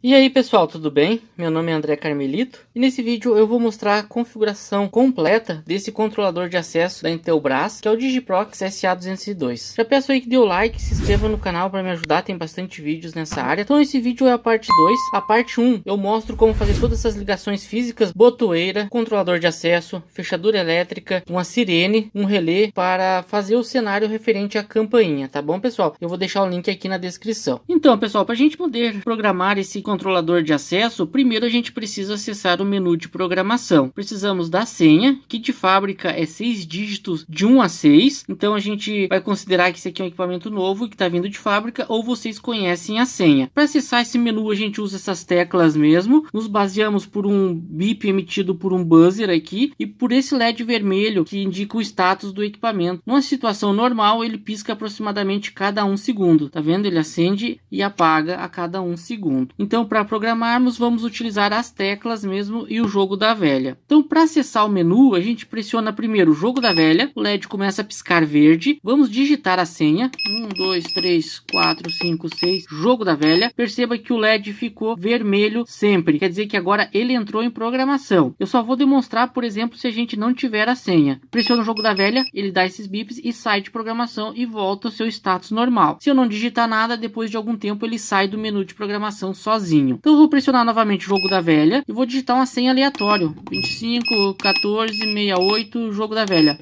E aí pessoal, tudo bem? Meu nome é André Carmelito e nesse vídeo eu vou mostrar a configuração completa desse controlador de acesso da Intelbras, que é o Digiprox SA202. Já peço aí que dê o like, se inscreva no canal para me ajudar, tem bastante vídeos nessa área. Então esse vídeo é a parte 2. A parte 1 eu mostro como fazer todas essas ligações físicas, botoeira, controlador de acesso, fechadura elétrica, uma sirene, um relé para fazer o cenário referente à campainha, tá bom pessoal? Eu vou deixar o link aqui na descrição. Então pessoal, para a gente poder programar esse controlador de acesso, primeiro a gente precisa acessar o menu de programação. Precisamos da senha, que de fábrica é 6 dígitos de 1 a 6. Então a gente vai considerar que esse aqui é um equipamento novo que está vindo de fábrica, ou vocês conhecem a senha. Para acessar esse menu a gente usa essas teclas mesmo. Nos baseamos por um bip emitido por um buzzer aqui e por esse LED vermelho que indica o status do equipamento. Numa situação normal ele pisca aproximadamente cada 1 segundo. Tá vendo? Ele acende e apaga a cada 1 segundo. Então para programarmos vamos utilizar as teclas mesmo e o jogo da velha. Então para acessar o menu a gente pressiona primeiro o jogo da velha, o LED começa a piscar verde, vamos digitar a senha 1, 2, 3, 4, 5, 6, jogo da velha. Perceba que o LED ficou vermelho sempre, quer dizer que agora ele entrou em programação. Eu só vou demonstrar, por exemplo, se a gente não tiver a senha. Pressiona o jogo da velha, ele dá esses bips e sai de programação e volta ao seu status normal. Se eu não digitar nada, depois de algum tempo ele sai do menu de programação sozinho. Então eu vou pressionar novamente o jogo da velha e vou digitar uma senha aleatória, 25, 14, 68, jogo da velha.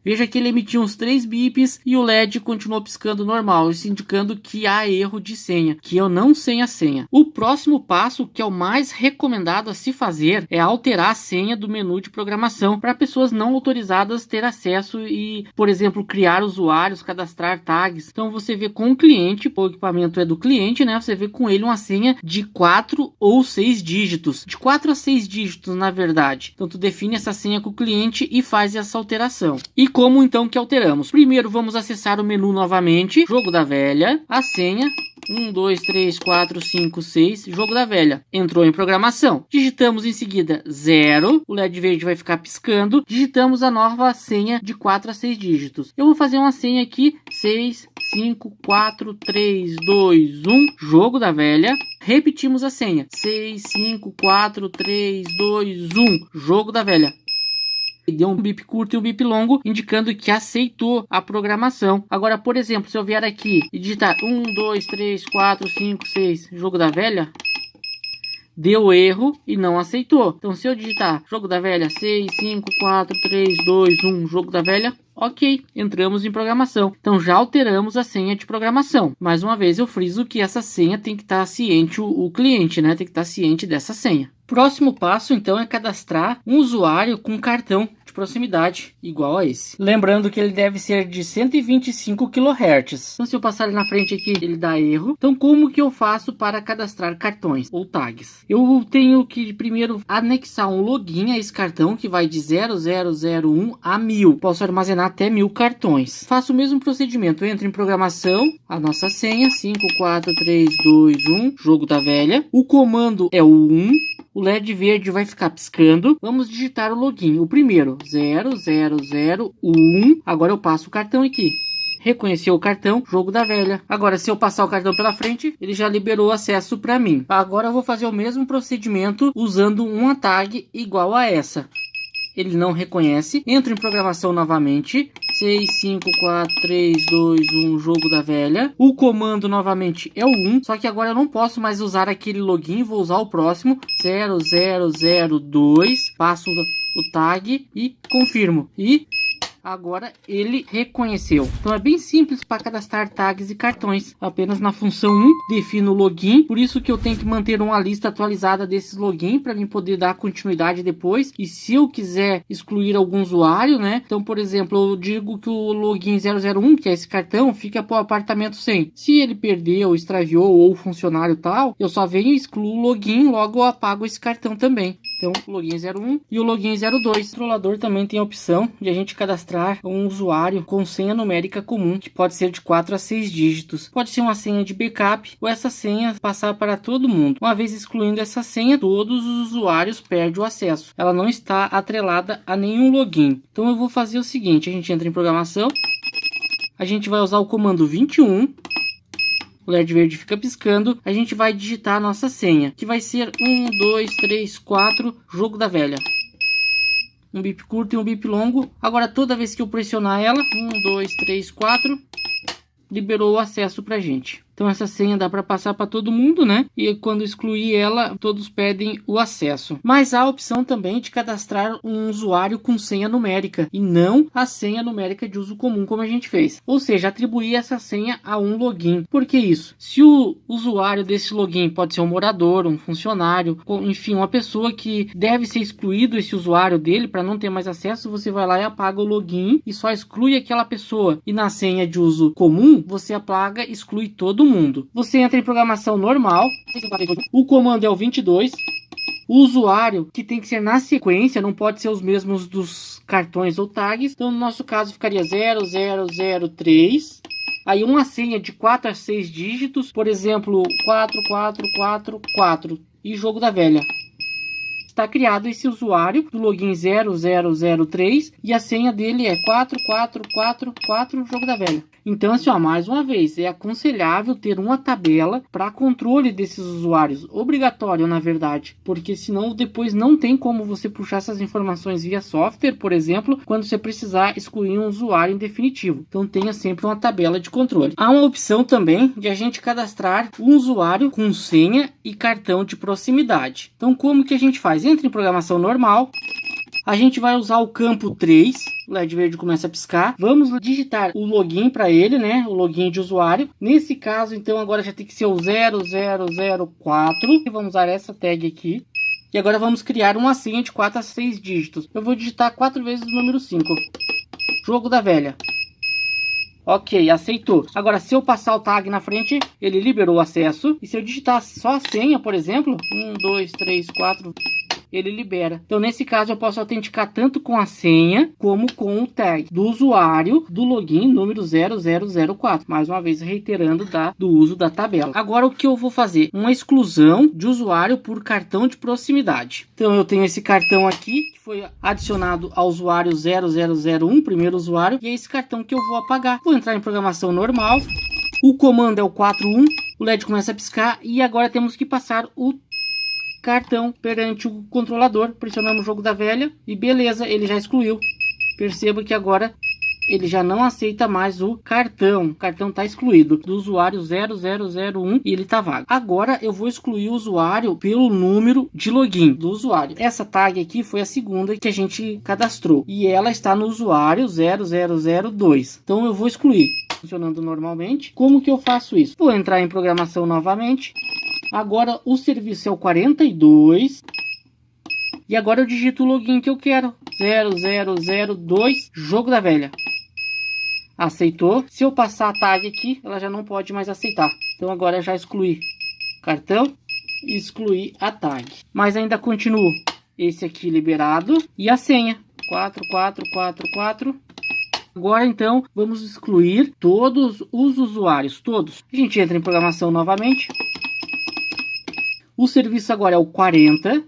Veja que ele emitiu uns 3 bips e o LED continuou piscando normal, isso indicando que há erro de senha, que eu não sei a senha. O próximo passo, que é o mais recomendado a se fazer, é alterar a senha do menu de programação para pessoas não autorizadas ter acesso e, por exemplo, criar usuários, cadastrar tags. Então você vê com o cliente, o equipamento é do cliente, né? Você vê com ele uma senha de 4 ou 6 dígitos, de 4 a 6 dígitos na verdade. Então tu define essa senha com o cliente e faz essa alteração. E como então que alteramos? Primeiro vamos acessar o menu novamente, jogo da velha, a senha 1, 2, 3, 4, 5, 6, jogo da velha. Entrou em programação. Digitamos em seguida 0, o LED verde vai ficar piscando. Digitamos a nova senha de 4 a 6 dígitos. Eu vou fazer uma senha aqui, 6, 5, 4, 3, 2, 1, jogo da velha. Repetimos a senha, 6, 5, 4, 3, 2, 1, jogo da velha. Deu um bip curto e um bip longo, indicando que aceitou a programação. Agora, por exemplo, se eu vier aqui e digitar 1, 2, 3, 4, 5, 6, jogo da velha, deu erro e não aceitou. Então, se eu digitar jogo da velha, 6, 5, 4, 3, 2, 1, jogo da velha, ok, entramos em programação. Então já alteramos a senha de programação. Mais uma vez eu friso que essa senha tem que estar ciente, o cliente, né? Tem que estar ciente dessa senha. Próximo passo então é cadastrar um usuário com cartão de proximidade igual a esse. Lembrando que ele deve ser de 125 kHz. Então se eu passar ele na frente aqui, ele dá erro. Então como que eu faço para cadastrar cartões ou tags? Eu tenho que primeiro anexar um login a esse cartão que vai de 0001 a 1000. Posso armazenar até 1000 cartões. Faço o mesmo procedimento, entro em programação, a nossa senha 5, 4, 3, 2, 1, jogo da velha. O comando é o 1. O LED verde vai ficar piscando. Vamos digitar o login. O primeiro, 0001. Agora eu passo o cartão aqui. Reconheceu o cartão, jogo da velha. Agora, se eu passar o cartão pela frente, ele já liberou acesso para mim. Agora eu vou fazer o mesmo procedimento usando uma tag igual a essa. Ele não reconhece. Entro em programação novamente. 6, 5, 4, 3, 2, 1, jogo da velha. O comando novamente é o 1. Só que agora eu não posso mais usar aquele login. Vou usar o próximo. 0002. Passo o tag e confirmo. E agora ele reconheceu. Então é bem simples para cadastrar tags e cartões. Apenas na função 1 defino o login. Por isso que eu tenho que manter uma lista atualizada desses login para mim poder dar continuidade depois. E se eu quiser excluir algum usuário, né? Então, por exemplo, eu digo que o login 001, que é esse cartão, fica para o apartamento 100. Se ele perdeu, extraviou ou o funcionário tal, eu só venho e excluo o login, logo eu apago esse cartão também. Então, o login 01 e o login 02. O controlador também tem a opção de a gente cadastrar um usuário com senha numérica comum, que pode ser de 4 a 6 dígitos. Pode ser uma senha de backup ou essa senha passar para todo mundo. Uma vez excluindo essa senha, todos os usuários perdem o acesso. Ela não está atrelada a nenhum login. Então eu vou fazer o seguinte, a gente entra em programação, a gente vai usar o comando 21 o LED verde fica piscando, a gente vai digitar a nossa senha, que vai ser 1, 2, 3, 4, jogo da velha. Um bip curto e um bip longo. Agora toda vez que eu pressionar ela, 1, 2, 3, 4, liberou o acesso pra gente. Então essa senha dá para passar para todo mundo, né? E quando excluir ela, todos pedem o acesso. Mas há a opção também de cadastrar um usuário com senha numérica e não a senha numérica de uso comum, como a gente fez. Ou seja, atribuir essa senha a um login. Por que isso? Se o usuário desse login pode ser um morador, um funcionário, enfim, uma pessoa que deve ser excluído esse usuário dele para não ter mais acesso, você vai lá e apaga o login e só exclui aquela pessoa. E na senha de uso comum, você apaga e exclui todo mundo. Você entra em programação normal, o comando é o 22, o usuário, que tem que ser na sequência, não pode ser os mesmos dos cartões ou tags, então no nosso caso ficaria 0003, aí uma senha de 4 a 6 dígitos, por exemplo, 4444 e jogo da velha. Está criado esse usuário do login 0003 e a senha dele é 4444 jogo da velha. Então, assim, ó, mais uma vez, é aconselhável ter uma tabela para controle desses usuários, obrigatório na verdade, porque senão depois não tem como você puxar essas informações via software, por exemplo, quando você precisar excluir um usuário em definitivo. Então tenha sempre uma tabela de controle. Há uma opção também de a gente cadastrar um usuário com senha e cartão de proximidade. Então como que a gente faz? Entra em programação normal, a gente vai usar o campo 3, o LED verde começa a piscar. Vamos digitar o login para ele, né? O login de usuário. Nesse caso, então, agora já tem que ser o 0004. E vamos usar essa tag aqui. E agora vamos criar uma senha de 4 a 6 dígitos. Eu vou digitar 4 vezes o número 5. Jogo da velha. Ok, aceitou. Agora, se eu passar o tag na frente, ele liberou o acesso. E se eu digitar só a senha, por exemplo, 1, 2, 3, 4... ele libera. Então, nesse caso, eu posso autenticar tanto com a senha como com o tag do usuário do login número 0004. Mais uma vez, reiterando do uso da tabela. Agora, o que eu vou fazer? Uma exclusão de usuário por cartão de proximidade. Então, eu tenho esse cartão aqui, que foi adicionado ao usuário 0001, primeiro usuário, e é esse cartão que eu vou apagar. Vou entrar em programação normal. O comando é o 41. O LED começa a piscar e agora temos que passar o cartão perante o controlador, pressionando o jogo da velha e beleza, ele já excluiu. Perceba que agora ele já não aceita mais o cartão está excluído do usuário 0001 e ele está vago. Agora eu vou excluir o usuário pelo número de login do usuário. Essa tag aqui foi a segunda que a gente cadastrou e ela está no usuário 0002, então eu vou excluir. Funcionando normalmente. Como que eu faço isso? Vou entrar em programação novamente. Agora o serviço é o 42. E agora eu digito o login que eu quero. 0002, jogo da velha. Aceitou. Se eu passar a tag aqui, ela já não pode mais aceitar. Então agora eu já excluí cartão e excluí a tag. Mas ainda continuo esse aqui liberado. E a senha. 4444. Agora então vamos excluir todos os usuários. Todos. A gente entra em programação novamente. O serviço agora é o 40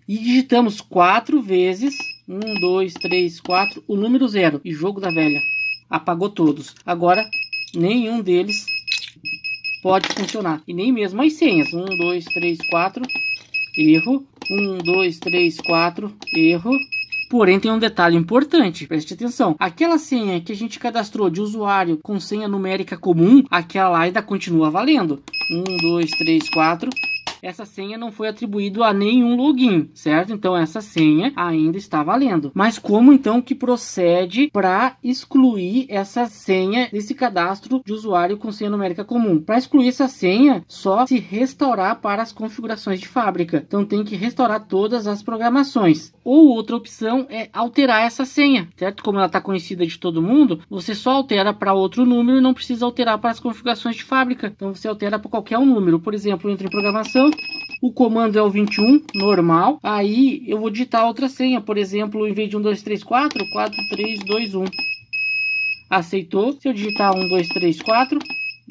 e digitamos 4 vezes 1, 2, 3, 4 o número 0 e jogo da velha. Apagou todos. Agora nenhum deles pode funcionar e nem mesmo as senhas. 1, 2, 3, 4, erro. 1, 2, 3, 4, erro. Porém, tem um detalhe importante, preste atenção. Aquela senha que a gente cadastrou de usuário com senha numérica comum, aquela lá ainda continua valendo. 1, 2, 3, 4. Essa senha não foi atribuída a nenhum login, certo? Então essa senha ainda está valendo. Mas como então que procede para excluir essa senha desse cadastro de usuário com senha numérica comum? Para excluir essa senha, só se restaurar para as configurações de fábrica. Então tem que restaurar todas as programações. Ou outra opção é alterar essa senha, certo? Como ela está conhecida de todo mundo, você só altera para outro número e não precisa alterar para as configurações de fábrica. Então você altera para qualquer um número. Por exemplo, entra em programação. O comando é o 21, normal. Aí eu vou digitar outra senha. Por exemplo, em vez de 1, 2, 3, 4, 4, 3, 2, 1. Aceitou. Se eu digitar 1, 2, 3, 4,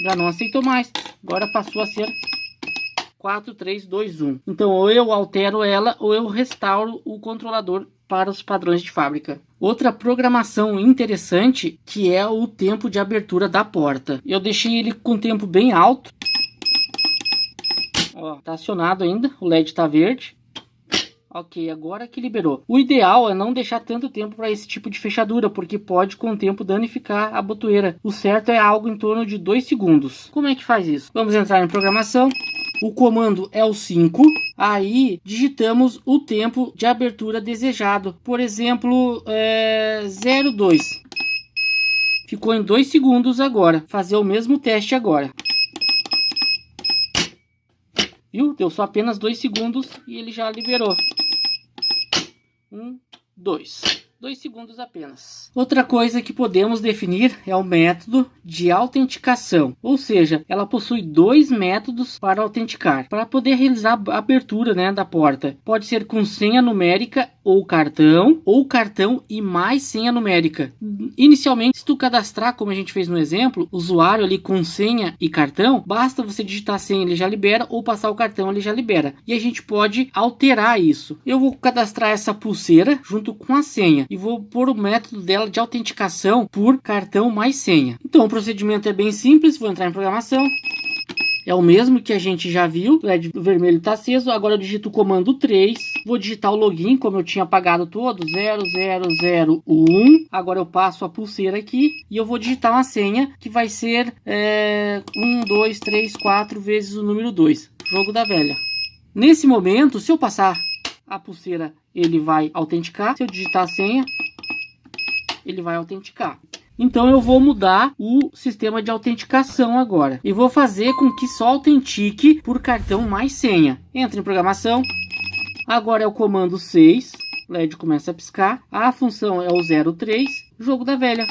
já não aceitou mais. Agora passou a ser 4, 3, 2, 1. Então ou eu altero ela ou eu restauro o controlador para os padrões de fábrica. Outra programação interessante que é o tempo de abertura da porta. Eu deixei ele com tempo bem alto. Ó, tá acionado ainda, o LED tá verde. Ok, agora que liberou. O ideal é não deixar tanto tempo para esse tipo de fechadura, porque pode com o tempo danificar a botoeira. O certo é algo em torno de 2 segundos. Como é que faz isso? Vamos entrar em programação. O comando é o 5. Aí digitamos o tempo de abertura desejado. Por exemplo, 0,2. Ficou em 2 segundos agora. Fazer o mesmo teste agora. Viu? Deu só apenas 2 segundos e ele já liberou. 1, 2. 2 segundos apenas. Outra coisa que podemos definir é o método de autenticação. Ou seja, ela possui 2 métodos para autenticar. Para poder realizar a abertura, né, da porta. Pode ser com senha numérica ou cartão e mais senha numérica. Inicialmente, se tu cadastrar, como a gente fez no exemplo, usuário ali com senha e cartão, basta você digitar a senha, ele já libera, ou passar o cartão, ele já libera. E a gente pode alterar isso. Eu vou cadastrar essa pulseira junto com a senha e vou pôr o método dela de autenticação por cartão mais senha. Então o procedimento é bem simples, vou entrar em programação. É o mesmo que a gente já viu, o LED vermelho está aceso. Agora eu digito o comando 3, vou digitar o login, como eu tinha apagado todo, 0001. Agora eu passo a pulseira aqui e eu vou digitar uma senha que vai ser 1, 2, 3, 4 vezes o número 2, jogo da velha. Nesse momento, se eu passar a pulseira, ele vai autenticar. Se eu digitar a senha, ele vai autenticar. Então eu vou mudar o sistema de autenticação agora. E vou fazer com que só autentique por cartão mais senha. Entra em programação. Agora é o comando 6. O LED começa a piscar. A função é o 03. Jogo da velha.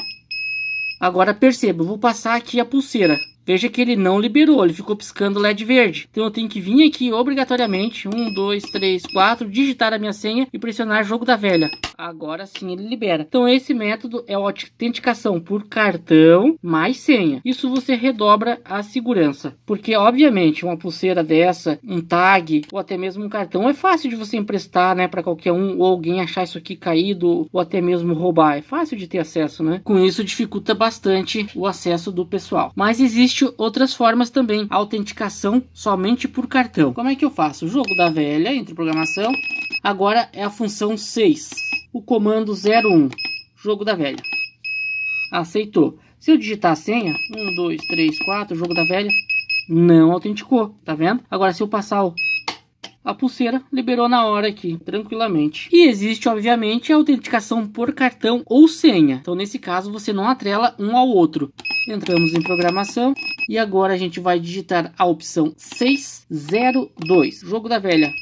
Agora perceba, eu vou passar aqui a pulseira. Veja que ele não liberou, ele ficou piscando LED verde. Então eu tenho que vir aqui obrigatoriamente, 1, 2, 3, 4, digitar a minha senha e pressionar jogo da velha. Agora sim ele libera. Então esse método é a autenticação por cartão mais senha. Isso você redobra a segurança. Porque obviamente uma pulseira dessa, um tag ou até mesmo um cartão é fácil de você emprestar, né, para qualquer um, ou alguém achar isso aqui caído ou até mesmo roubar. É fácil de ter acesso, né? Com isso dificulta bastante o acesso do pessoal. Mas existe outras formas também, a autenticação somente por cartão. Como é que eu faço? Jogo da velha, entre programação. Agora é a função 6, o comando 01, jogo da velha. Aceitou. Se eu digitar a senha, 1, 2, 3, 4, jogo da velha, não autenticou, tá vendo? Agora se eu passar a pulseira, liberou na hora aqui, tranquilamente. E existe, obviamente, a autenticação por cartão ou senha. Então, nesse caso, você não atrela um ao outro. Entramos em programação e agora a gente vai digitar a opção 602, jogo da velha.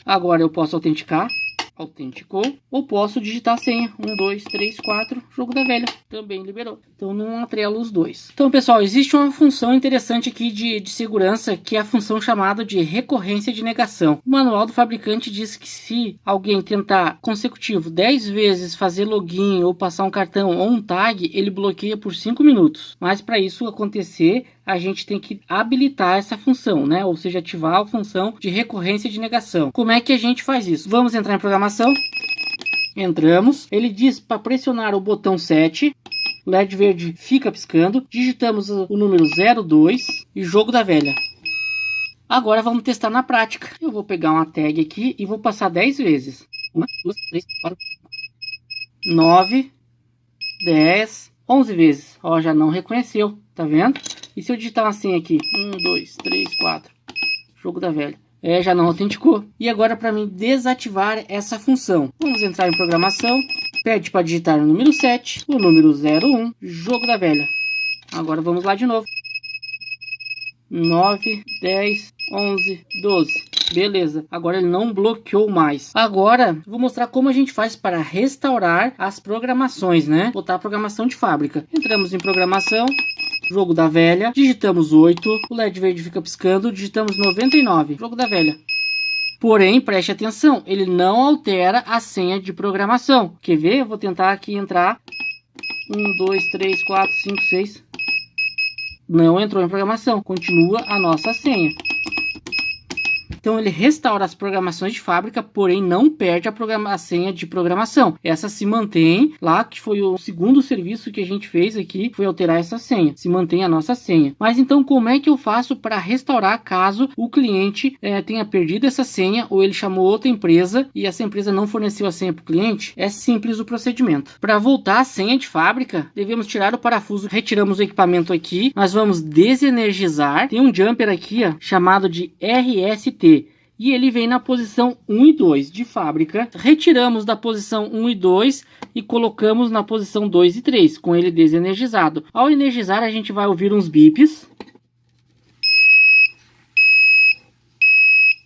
Agora eu posso autenticar. Autenticou. Ou posso digitar a senha. 1, 2, 3, 4. Jogo da velha. Também liberou. Então não atrelo os dois. Então, pessoal, existe uma função interessante aqui de segurança, que é a função chamada de recorrência de negação. O manual do fabricante diz que se alguém tentar consecutivo 10 vezes fazer login ou passar um cartão ou um tag, ele bloqueia por 5 minutos. Mas para isso acontecer, a gente tem que habilitar essa função, né? Ou seja, ativar a função de recorrência de negação. Como é que a gente faz isso? Vamos entrar em programação. Entramos. Ele diz para pressionar o botão 7. O LED verde fica piscando. Digitamos o número 02 e jogo da velha. Agora vamos testar na prática. Eu vou pegar uma tag aqui e vou passar 10 vezes. 1, 2, 3, 4, 9, 10, 11 vezes. Ó, já não reconheceu, tá vendo? E se eu digitar uma senha aqui? 1, 2, 3, 4. Jogo da velha. Já não autenticou. E agora para mim desativar essa função. Vamos entrar em programação. Pede para digitar o número 7. O número 01. Jogo da velha. Agora vamos lá de novo. 9, 10, 11, 12. Beleza, agora ele não bloqueou mais. Agora, vou mostrar como a gente faz para restaurar as programações, né? Botar a programação de fábrica. Entramos em programação, jogo da velha, digitamos 8, o LED verde fica piscando, digitamos 99, jogo da velha. Porém, preste atenção, ele não altera a senha de programação. Quer ver? Eu vou tentar aqui entrar. 1, 2, 3, 4, 5, 6. Não entrou em programação, continua a nossa senha. Então ele restaura as programações de fábrica, porém não perde a senha de programação. Essa se mantém lá, que foi o segundo serviço que a gente fez aqui, foi alterar essa senha. Se mantém a nossa senha. Mas então como é que eu faço para restaurar caso o cliente tenha perdido essa senha ou ele chamou outra empresa e essa empresa não forneceu a senha para o cliente? É simples o procedimento. Para voltar a senha de fábrica, devemos tirar o parafuso, retiramos o equipamento aqui, nós vamos desenergizar. Tem um jumper aqui, ó, chamado de RST. E ele vem na posição 1 e 2 de fábrica. Retiramos da posição 1 e 2 e colocamos na posição 2 e 3, com ele desenergizado. Ao energizar, a gente vai ouvir uns bips.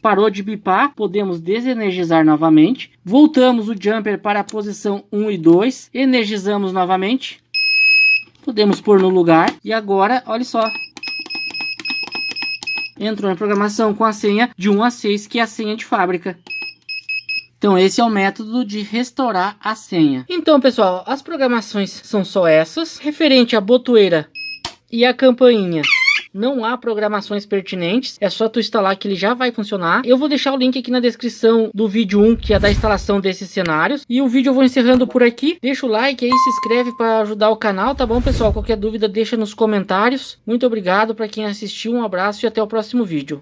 Parou de bipar, podemos desenergizar novamente. Voltamos o jumper para a posição 1 e 2, energizamos novamente. Podemos pôr no lugar e agora, olha só. Entrou em programação com a senha de 1 a 6, que é a senha de fábrica. Então esse é o método de restaurar a senha. Então pessoal, as programações são só essas. Referente à botoeira e à campainha, não há programações pertinentes, é só tu instalar que ele já vai funcionar. Eu vou deixar o link aqui na descrição do vídeo 1, que é da instalação desses cenários. E o vídeo eu vou encerrando por aqui. Deixa o like aí, se inscreve para ajudar o canal, tá bom pessoal? Qualquer dúvida deixa nos comentários. Muito obrigado para quem assistiu, um abraço e até o próximo vídeo.